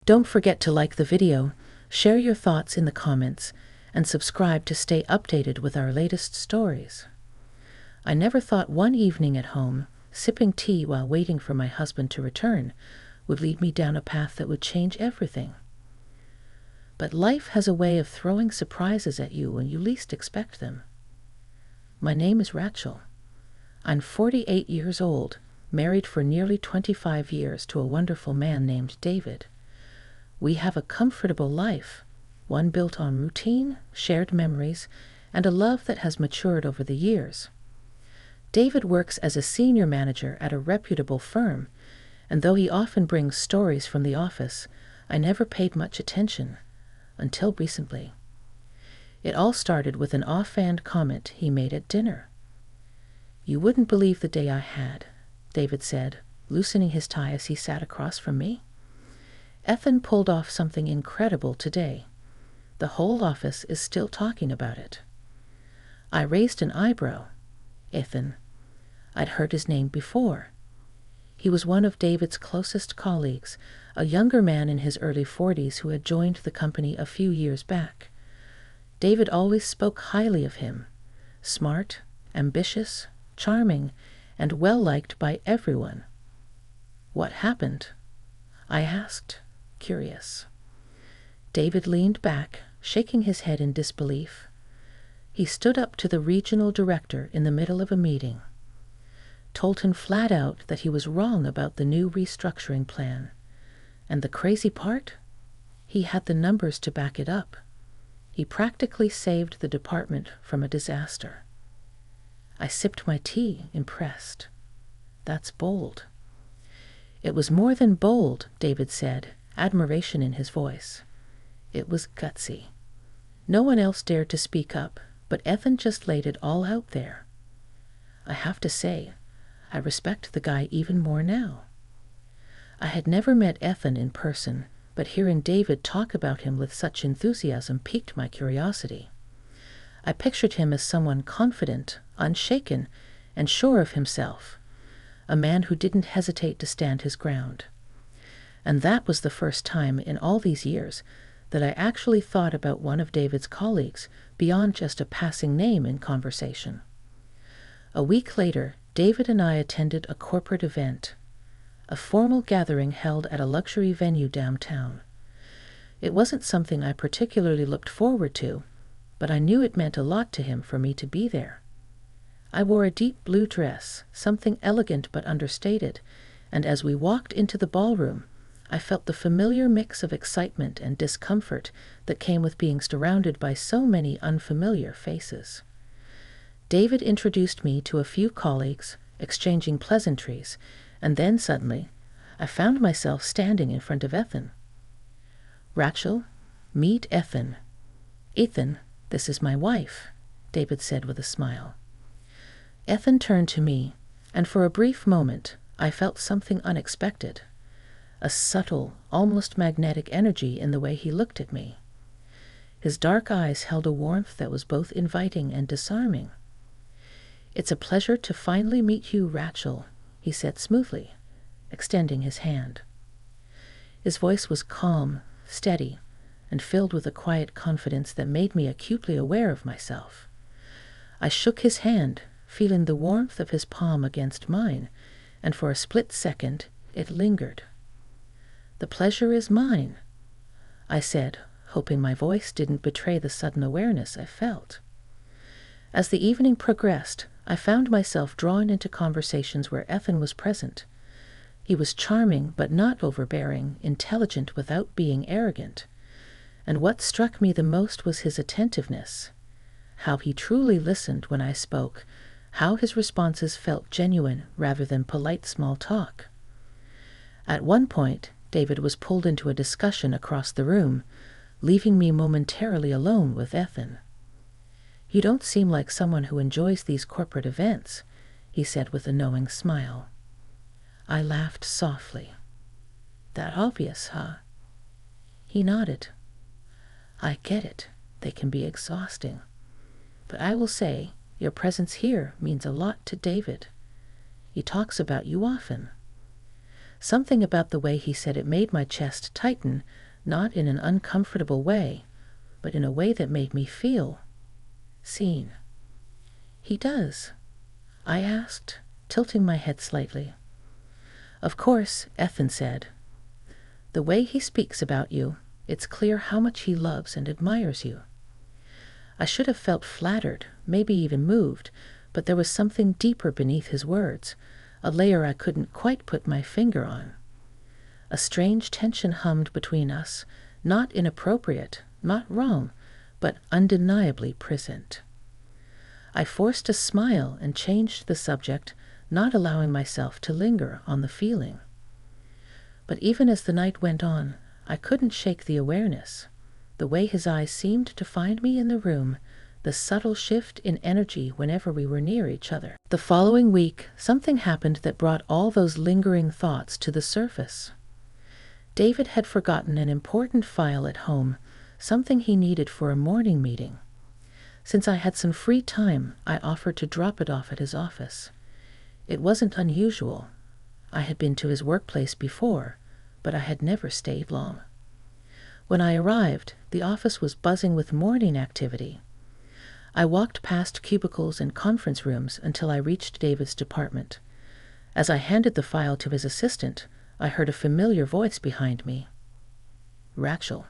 Don't forget to like the video, share your thoughts in the comments, and subscribe to stay updated with our latest stories. I never thought one evening at home, sipping tea while waiting for my husband to return, would lead me down a path that would change everything. But life has a way of throwing surprises at you when you least expect them. My name is Rachel. I'm 48 years old, married for nearly 25 years to a wonderful man named David. We have a comfortable life, one built on routine, shared memories, and a love that has matured over the years. David works as a senior manager at a reputable firm, and though he often brings stories from the office, I never paid much attention. Until recently. It all started with an offhand comment he made at dinner. "You wouldn't believe the day I had," David said, loosening his tie as he sat across from me. "Ethan pulled off something incredible today. The whole office is still talking about it." I raised an eyebrow. Ethan. I'd heard his name before. He was one of David's closest colleagues, a younger man in his early 40s who had joined the company a few years back. David always spoke highly of him. Smart, ambitious, charming, and well-liked by everyone. "What happened?" I asked, curious. David leaned back, shaking his head in disbelief. He stood up to the regional director in the middle of a meeting. Told him flat out that he was wrong about the new restructuring plan. And the crazy part? He had the numbers to back it up. He practically saved the department from a disaster. I sipped my tea, impressed. "That's bold." "It was more than bold," David said, admiration in his voice. "It was gutsy. No one else dared to speak up, but Ethan just laid it all out there. I have to say, I respect the guy even more now." I had never met Ethan in person, but hearing David talk about him with such enthusiasm piqued my curiosity. I pictured him as someone confident, unshaken, and sure of himself, a man who didn't hesitate to stand his ground. And that was the first time in all these years that I actually thought about one of David's colleagues beyond just a passing name in conversation. A week later, David and I attended a corporate event, a formal gathering held at a luxury venue downtown. It wasn't something I particularly looked forward to, but I knew it meant a lot to him for me to be there. I wore a deep blue dress, something elegant but understated, and as we walked into the ballroom, I felt the familiar mix of excitement and discomfort that came with being surrounded by so many unfamiliar faces. David introduced me to a few colleagues, exchanging pleasantries, and then suddenly, I found myself standing in front of Ethan. "Rachel, meet Ethan. Ethan, this is my wife," David said with a smile. Ethan turned to me, and for a brief moment, I felt something unexpected. A subtle, almost magnetic energy in the way he looked at me. His dark eyes held a warmth that was both inviting and disarming. "It's a pleasure to finally meet you, Rachel," he said smoothly, extending his hand. His voice was calm, steady, and filled with a quiet confidence that made me acutely aware of myself. I shook his hand, feeling the warmth of his palm against mine, and for a split second it lingered. "The pleasure is mine," I said, hoping my voice didn't betray the sudden awareness I felt. As the evening progressed, I found myself drawn into conversations where Ethan was present. He was charming but not overbearing, intelligent without being arrogant. And what struck me the most was his attentiveness. How he truly listened when I spoke, how his responses felt genuine rather than polite small talk. At one point, David was pulled into a discussion across the room, leaving me momentarily alone with Ethan. "You don't seem like someone who enjoys these corporate events," he said with a knowing smile. I laughed softly. "That obvious, huh?" He nodded. "I get it. They can be exhausting. But I will say, your presence here means a lot to David. He talks about you often." Something about the way he said it made my chest tighten, not in an uncomfortable way, but in a way that made me feel seen. "He does?" I asked, tilting my head slightly. "Of course," Ethan said. "The way he speaks about you, it's clear how much he loves and admires you." I should have felt flattered, maybe even moved, but there was something deeper beneath his words, a layer I couldn't quite put my finger on. A strange tension hummed between us, not inappropriate, not wrong, but undeniably present. I forced a smile and changed the subject, not allowing myself to linger on the feeling. But even as the night went on, I couldn't shake the awareness. The way his eyes seemed to find me in the room, the subtle shift in energy whenever we were near each other. The following week, something happened that brought all those lingering thoughts to the surface. David had forgotten an important file at home, something he needed for a morning meeting. Since I had some free time, I offered to drop it off at his office. It wasn't unusual. I had been to his workplace before, but I had never stayed long. When I arrived, the office was buzzing with morning activity. I walked past cubicles and conference rooms until I reached David's department. As I handed the file to his assistant, I heard a familiar voice behind me. "Rachel."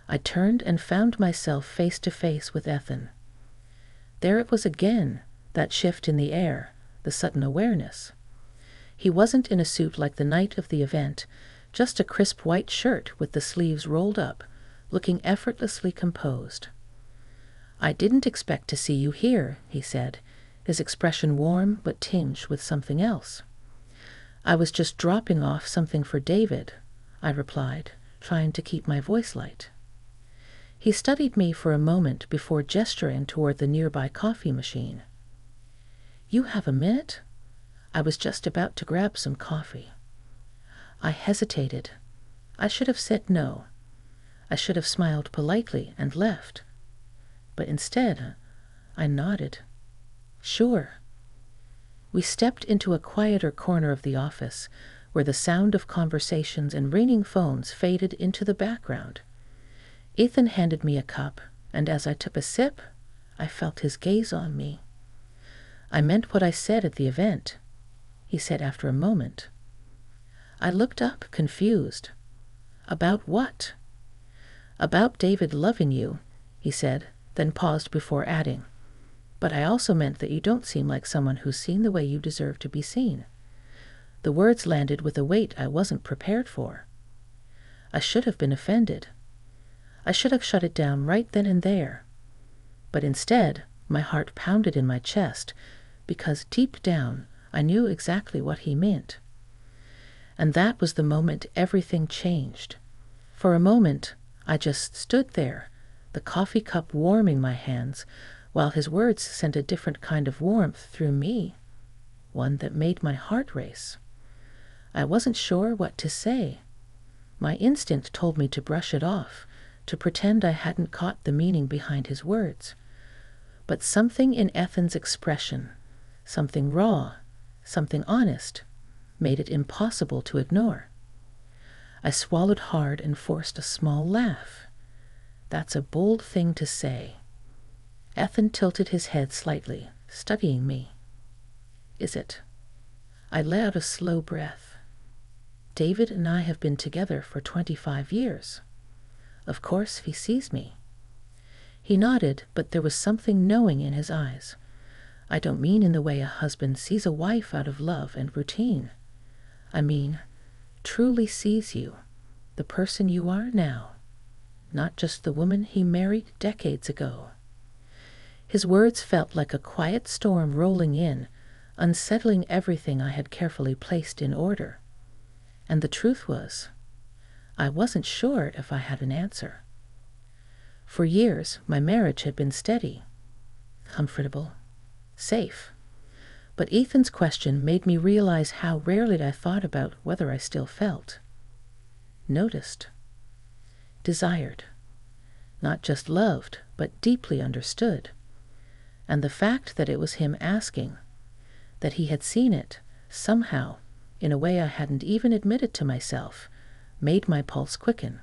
I turned and found myself face to face with Ethan. There it was again, that shift in the air, the sudden awareness. He wasn't in a suit like the night of the event, just a crisp white shirt with the sleeves rolled up, looking effortlessly composed. "I didn't expect to see you here," he said, his expression warm but tinged with something else. "I was just dropping off something for David," I replied, trying to keep my voice light. He studied me for a moment before gesturing toward the nearby coffee machine. "You have a minute?" I was just about to grab some coffee. I hesitated. I should have said no. I should have smiled politely and left. But instead, I nodded. "Sure." We stepped into a quieter corner of the office, where the sound of conversations and ringing phones faded into the background. Ethan handed me a cup, and as I took a sip, I felt his gaze on me. "I meant what I said at the event," he said after a moment. I looked up, confused. "About what?" "About David loving you," he said, then paused before adding, "But I also meant that you don't seem like someone who's seen the way you deserve to be seen." The words landed with a weight I wasn't prepared for. I should have been offended. I should have shut it down right then and there. But instead, my heart pounded in my chest, because deep down, I knew exactly what he meant. And that was the moment everything changed. For a moment, I just stood there, the coffee cup warming my hands, while his words sent a different kind of warmth through me, one that made my heart race. I wasn't sure what to say. My instinct told me to brush it off, to pretend I hadn't caught the meaning behind his words. But something in Ethan's expression, something raw, something honest, made it impossible to ignore. I swallowed hard and forced a small laugh. That's a bold thing to say. Ethan tilted his head slightly, studying me. "Is it?" I let out a slow breath. "David and I have been together for 25 years. Of course he sees me." He nodded, but there was something knowing in his eyes. "I don't mean in the way a husband sees a wife out of love and routine. I mean, truly sees you, the person you are now, not just the woman he married decades ago." His words felt like a quiet storm rolling in, unsettling everything I had carefully placed in order. And the truth was, I wasn't sure if I had an answer. For years, my marriage had been steady, comfortable, safe. But Ethan's question made me realize how rarely I thought about whether I still felt, noticed, desired, not just loved, but deeply understood. And the fact that it was him asking, that he had seen it, somehow, in a way I hadn't even admitted to myself, made my pulse quicken.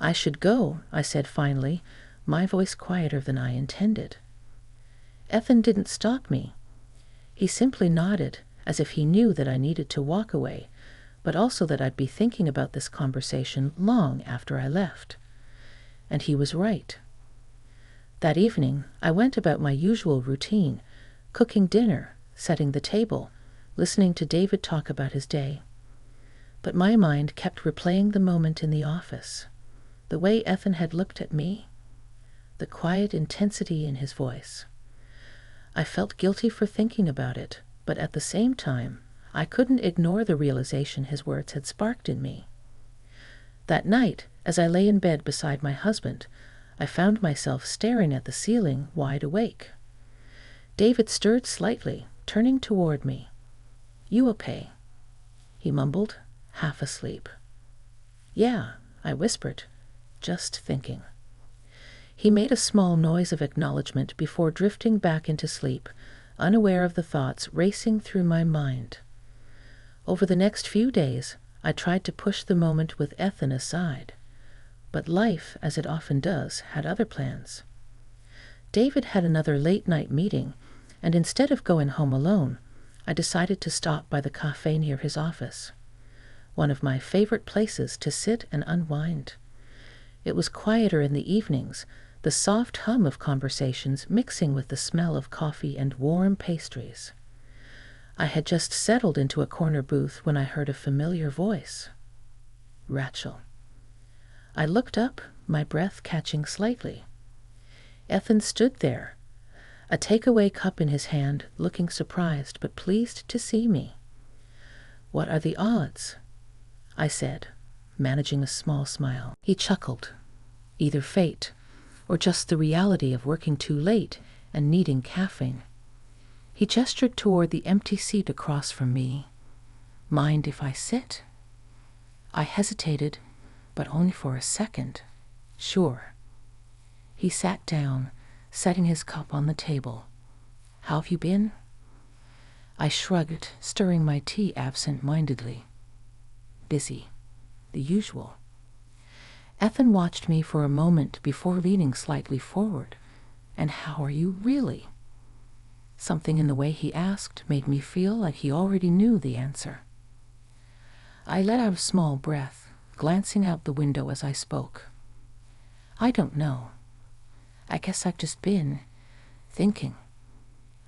"I should go," I said finally, my voice quieter than I intended. Ethan didn't stop me. He simply nodded, as if he knew that I needed to walk away, but also that I'd be thinking about this conversation long after I left. And he was right. That evening, I went about my usual routine, cooking dinner, setting the table, listening to David talk about his day. But my mind kept replaying the moment in the office, the way Ethan had looked at me, the quiet intensity in his voice. I felt guilty for thinking about it, but at the same time, I couldn't ignore the realization his words had sparked in me. That night, as I lay in bed beside my husband, I found myself staring at the ceiling, wide awake. David stirred slightly, turning toward me. "You okay?" he mumbled, half asleep. "Yeah," I whispered, just thinking. He made a small noise of acknowledgement before drifting back into sleep, unaware of the thoughts racing through my mind. Over the next few days, I tried to push the moment with Ethan aside, but life, as it often does, had other plans. David had another late-night meeting, and instead of going home alone, I decided to stop by the cafe near his office, one of my favorite places to sit and unwind. It was quieter in the evenings, the soft hum of conversations mixing with the smell of coffee and warm pastries. I had just settled into a corner booth when I heard a familiar voice. Rachel. I looked up, my breath catching slightly. Ethan stood there, a takeaway cup in his hand, looking surprised but pleased to see me. "What are the odds?" I said, managing a small smile. He chuckled. Either fate, or just the reality of working too late and needing caffeine. He gestured toward the empty seat across from me. "Mind if I sit?" I hesitated, but only for a second. "Sure." He sat down, setting his cup on the table. "How have you been?" I shrugged, stirring my tea absent-mindedly. "Busy. The usual." Ethan watched me for a moment before leaning slightly forward. "And how are you really?" Something in the way he asked made me feel like he already knew the answer. I let out a small breath, glancing out the window as I spoke. "I don't know. I guess I've just been thinking."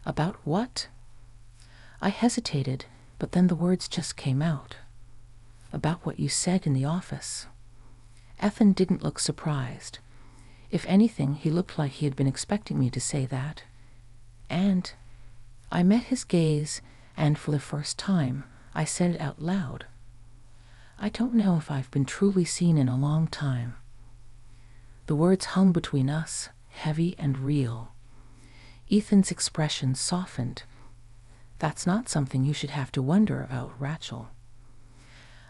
"About what?" I hesitated, but then the words just came out. "About what you said in the office." Ethan didn't look surprised. If anything, he looked like he had been expecting me to say that. And I met his gaze, and for the first time, I said it out loud. "I don't know if I've been truly seen in a long time." The words hung between us, heavy and real. Ethan's expression softened. "That's not something you should have to wonder about, Rachel."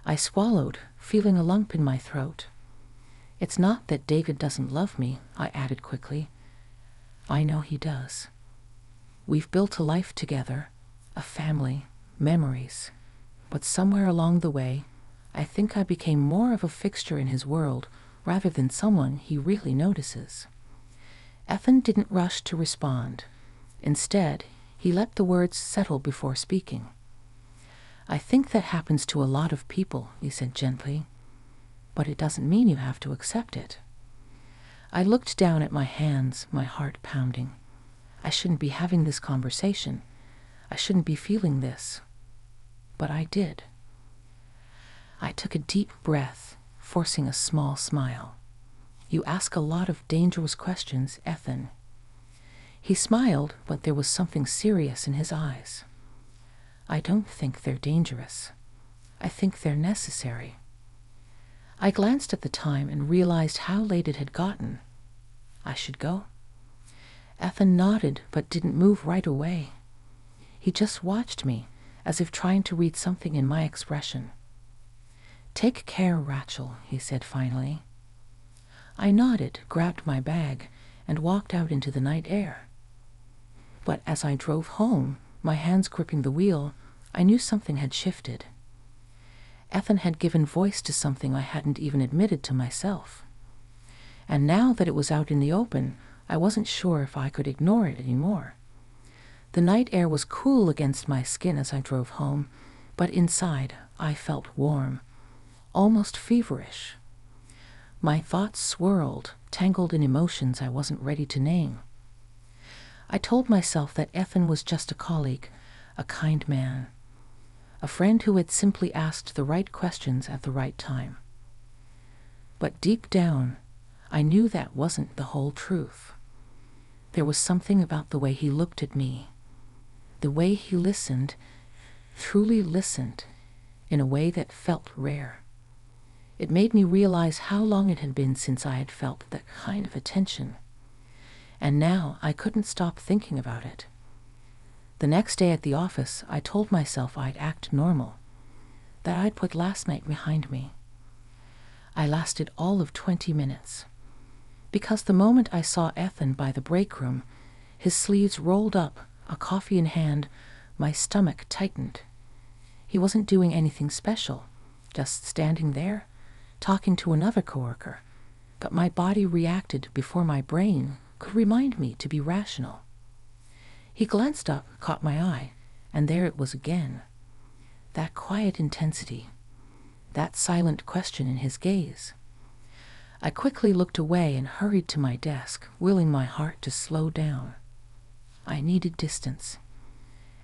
I swallowed, feeling a lump in my throat. "It's not that David doesn't love me," I added quickly. "I know he does. We've built a life together, a family, memories. But somewhere along the way, I think I became more of a fixture in his world rather than someone he really notices." Ethan didn't rush to respond. Instead, he let the words settle before speaking. "I think that happens to a lot of people," he said gently. "But it doesn't mean you have to accept it." I looked down at my hands, my heart pounding. I shouldn't be having this conversation. I shouldn't be feeling this. But I did. I took a deep breath, forcing a small smile. "You ask a lot of dangerous questions, Ethan." He smiled, but there was something serious in his eyes. "I don't think they're dangerous. I think they're necessary." I glanced at the time and realized how late it had gotten. "I should go?" Ethan nodded, but didn't move right away. He just watched me, as if trying to read something in my expression. "Take care, Rachel," he said finally. I nodded, grabbed my bag, and walked out into the night air. But as I drove home, my hands gripping the wheel, I knew something had shifted. Ethan had given voice to something I hadn't even admitted to myself. And now that it was out in the open, I wasn't sure if I could ignore it anymore. The night air was cool against my skin as I drove home, but inside I felt warm, almost feverish. My thoughts swirled, tangled in emotions I wasn't ready to name. I told myself that Ethan was just a colleague, a kind man, a friend who had simply asked the right questions at the right time. But deep down, I knew that wasn't the whole truth. There was something about the way he looked at me, the way he listened, truly listened, in a way that felt rare. It made me realize how long it had been since I had felt that kind of attention. And now I couldn't stop thinking about it. The next day at the office, I told myself I'd act normal, that I'd put last night behind me. I lasted all of 20 minutes. Because the moment I saw Ethan by the break room, his sleeves rolled up, a coffee in hand, my stomach tightened. He wasn't doing anything special, just standing there, talking to another coworker, but my body reacted before my brain could remind me to be rational. He glanced up, caught my eye, and there it was again. That quiet intensity, that silent question in his gaze. I quickly looked away and hurried to my desk, willing my heart to slow down. I needed distance.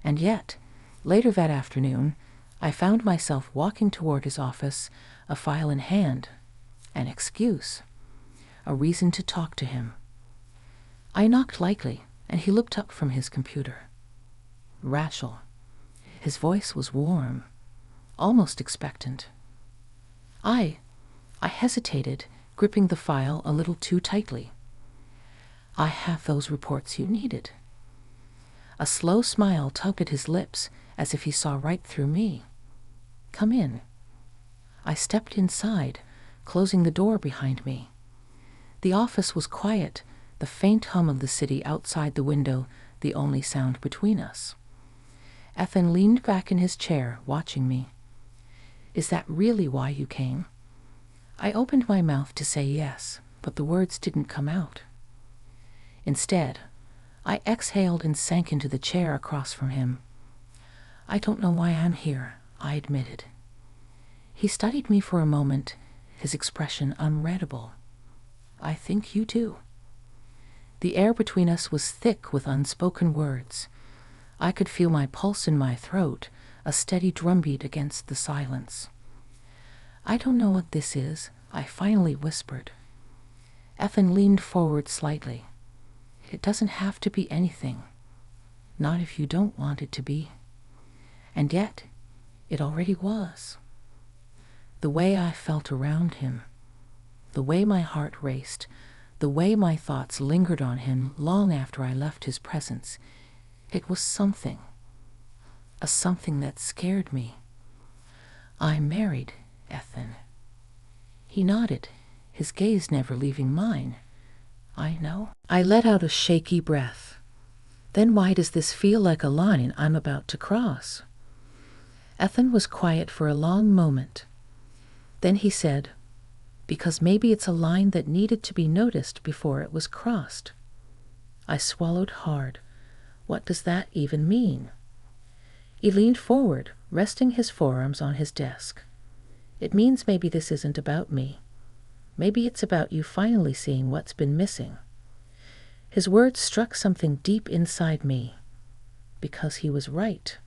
And yet, later that afternoon, I found myself walking toward his office, a file in hand, an excuse, a reason to talk to him. I knocked lightly, and he looked up from his computer. Rachel. His voice was warm, almost expectant. I hesitated, gripping the file a little too tightly. I have those reports you needed. A slow smile tugged at his lips, as if he saw right through me. Come in. I stepped inside, closing the door behind me. The office was quiet, the faint hum of the city outside the window the only sound between us. Ethan leaned back in his chair, watching me. Is that really why you came? I opened my mouth to say yes, but the words didn't come out. Instead, I exhaled and sank into the chair across from him. I don't know why I'm here, I admitted. He studied me for a moment, his expression unreadable. I think you do. The air between us was thick with unspoken words. I could feel my pulse in my throat, a steady drumbeat against the silence. I don't know what this is, I finally whispered. Ethan leaned forward slightly. It doesn't have to be anything. Not if you don't want it to be. And yet, it already was. The way I felt around him, the way my heart raced, the way my thoughts lingered on him long after I left his presence, it was something. A something that scared me. I'm married, Ethan. He nodded, his gaze never leaving mine. I know. I let out a shaky breath. Then why does this feel like a line I'm about to cross? Ethan was quiet for a long moment. Then he said, because maybe it's a line that needed to be noticed before it was crossed. I swallowed hard. What does that even mean? He leaned forward, resting his forearms on his desk. It means maybe this isn't about me. Maybe it's about you finally seeing what's been missing. His words struck something deep inside me. Because he was right.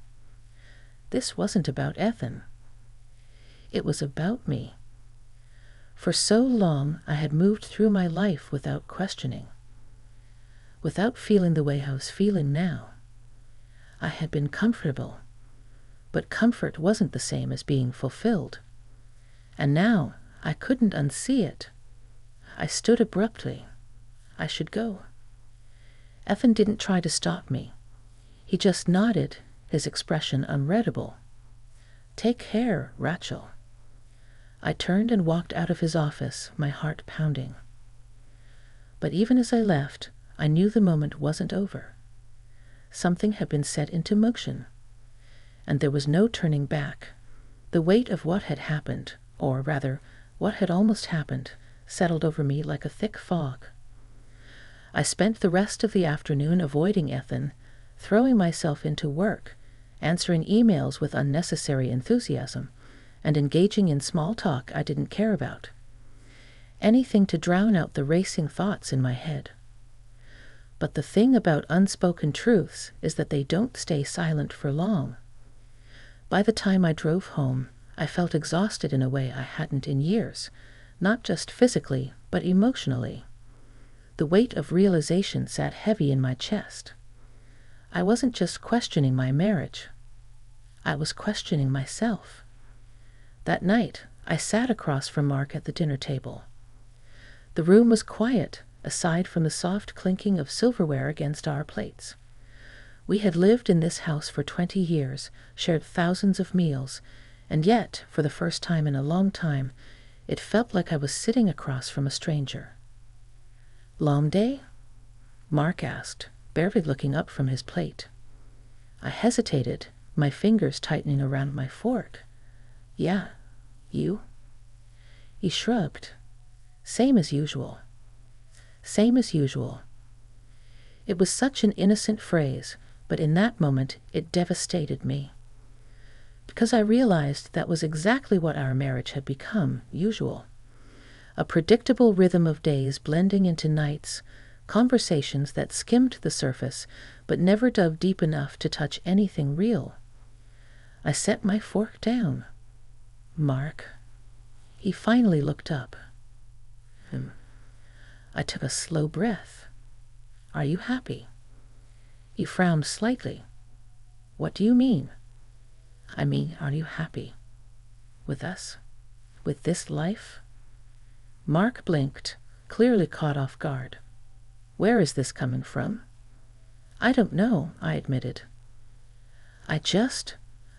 This wasn't about Ethan. It was about me. For so long I had moved through my life without questioning. Without feeling the way I was feeling now. I had been comfortable. But comfort wasn't the same as being fulfilled. And now I couldn't unsee it. I stood abruptly. I should go. Ethan didn't try to stop me. He just nodded, his expression unreadable. Take care, Rachel. I turned and walked out of his office, my heart pounding. But even as I left, I knew the moment wasn't over. Something had been set into motion. and there was no turning back. The weight of what had happened, or rather, what had almost happened, settled over me like a thick fog. I spent the rest of the afternoon avoiding Ethan, throwing myself into work, answering emails with unnecessary enthusiasm, and engaging in small talk I didn't care about. Anything to drown out the racing thoughts in my head. But the thing about unspoken truths is that they don't stay silent for long. By the time I drove home, I felt exhausted in a way I hadn't in years, not just physically, but emotionally. The weight of realization sat heavy in my chest. I wasn't just questioning my marriage. I was questioning myself. That night, I sat across from Mark at the dinner table. The room was quiet, aside from the soft clinking of silverware against our plates. We had lived in this house for 20 years, shared thousands of meals, and yet, for the first time in a long time, it felt like I was sitting across from a stranger. "Long day?" Mark asked, barely looking up from his plate. I hesitated, my fingers tightening around my fork. "Yeah, you?" He shrugged. "Same as usual." Same as usual. It was such an innocent phrase, but in that moment it devastated me. Because I realized that was exactly what our marriage had become, usual. A predictable rhythm of days blending into nights, conversations that skimmed the surface but never dug deep enough to touch anything real. I set my fork down. "Mark." He finally looked up. I took a slow breath. "Are you happy?" He frowned slightly. "What do you mean?" "I mean, are you happy? With us? With this life?" Mark blinked, clearly caught off guard. "Where is this coming from?" "I don't know," I admitted.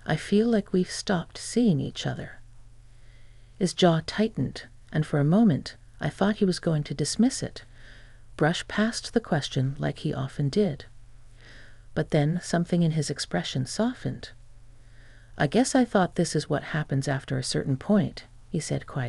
I feel like we've stopped seeing each other." His jaw tightened, and for a moment I thought he was going to dismiss it, brush past the question like he often did. But then something in his expression softened. "I guess I thought this is what happens after a certain point," he said quietly.